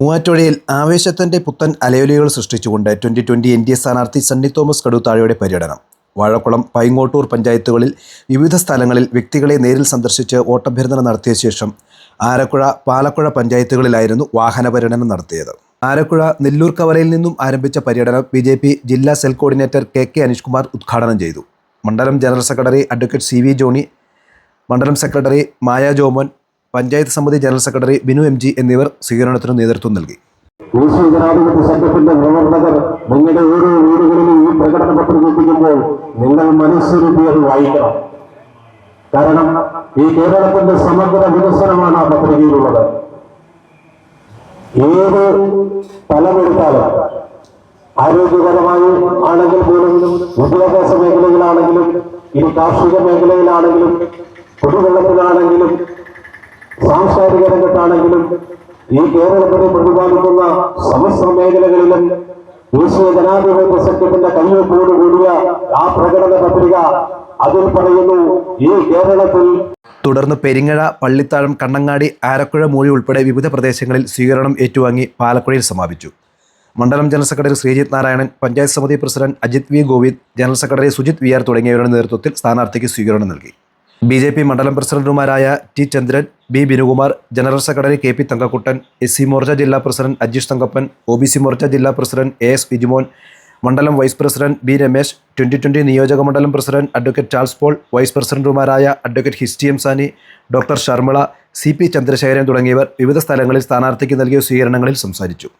മൂവാറ്റുപുഴയിൽ ആവേശത്തിൻ്റെ പുത്തൻ അലയൊലികൾ സൃഷ്ടിച്ചുകൊണ്ട് 2020 NDA സ്ഥാനാർത്ഥി സണ്ണി തോമസ് കടുത്താഴയുടെ പര്യടനം. വാഴക്കുളം, പൈങ്ങോട്ടൂർ പഞ്ചായത്തുകളിൽ വിവിധ സ്ഥലങ്ങളിൽ വ്യക്തികളെ നേരിൽ സന്ദർശിച്ച് വോട്ടഭ്യർത്ഥന നടത്തിയ ശേഷം ആരക്കുഴ, പാലക്കുഴ പഞ്ചായത്തുകളിലായിരുന്നു വാഹന പര്യടനം നടത്തിയത്. ആരക്കുഴ നെല്ലൂർ കവലയിൽ നിന്നും ആരംഭിച്ച പര്യടനം BJP ജില്ലാ സെൽ കോർഡിനേറ്റർ KK അനീഷ്കുമാർ ഉദ്ഘാടനം ചെയ്തു. മണ്ഡലം general secretary advocate CV Johny, മണ്ഡലം സെക്രട്ടറി മായ ജോമോൻ, പഞ്ചായത്ത് സമിതി ജനറൽ സെക്രട്ടറി ബിനു MG എന്നിവർ സ്വീകരണത്തിന് നേതൃത്വം നൽകി. ജനാധിപത്യ സംഘത്തിന്റെ പ്രവർത്തകർ നിങ്ങളുടെ ഓരോ വീടുകളിലും ഈ പ്രകടന പത്രം എത്തിക്കുമ്പോൾ നിങ്ങൾ മനസ്സുരുത്തി അത് വായിക്കണം. കാരണം ഈ കേരളത്തിന്റെ സമഗ്ര വികസനമാണ് ആ പത്രികയിലുള്ളത്. ഏത് തലമെടുത്താലും ആരോഗ്യപരമായി ആണെങ്കിൽ പോലും, വിദ്യാഭ്യാസ മേഖലയിലാണെങ്കിലും, ഇനി കാർഷിക മേഖലയിലാണെങ്കിലും, കുടിവെള്ളത്തിലാണെങ്കിലും, സാംസ്കാരിക രംഗത്താണെങ്കിലും ഈ കേരളത്തിനെ പ്രതിപാദിക്കുന്ന സമസ്ത മേഖലകളിലും ദേശീയ ജനാധിപത്യ സഖ്യത്തിന്റെ കയ്യൊപ്പോടുകൂടിയ ആ പ്രകടന പത്രിക അതിൽ പറയുന്നു, ഈ കേരളത്തിൽ. തുടർന്ന് പെരിങ്ങഴ, പള്ളിത്താഴം, കണ്ണങ്ങാടി, ആരക്കുഴ, മൂഴി ഉൾപ്പെടെ വിവിധ പ്രദേശങ്ങളിൽ സ്വീകരണം ഏറ്റുവാങ്ങി പാലക്കുഴയിൽ സമാപിച്ചു. മണ്ഡലം ജനറൽ സെക്രട്ടറി ശ്രീജിത്ത് നാരായണൻ, പഞ്ചായത്ത് സമിതി president Ajith V Govind, general secretary Sujith VR തുടങ്ങിയവരുടെ നേതൃത്വത്തിൽ സ്ഥാനാർത്ഥിക്ക് സ്വീകരണം നൽകി. BJP മണ്ഡലം പ്രസിഡന്റുമാരായ T ചന്ദ്രൻ, B Binukumar, general secretary KP Thankakuttan, SC Morcha ജില്ലാ പ്രസിഡന്റ് അജീഷ് തങ്കപ്പൻ, OBC മോർച്ച ജില്ലാ പ്രസിഡന്റ് AS വിജിമോൻ, മണ്ഡലം വൈസ് പ്രസിഡന്റ് B രമേശ്, 2020 നിയോജക മണ്ഡലം president advocate Charles Paul, vice പ്രസിഡന്റുമാരായ അഡ്വക്കേറ്റ് ഹിസ്റ്റി M Sani, doctor Sharmila, CP Chandrasekharan തുടങ്ങിയവർ വിവിധ സ്ഥലങ്ങളിൽ സ്ഥാനാർത്ഥിക്ക് നൽകിയ സ്വീകരണങ്ങളിൽ സംസാരിച്ചു.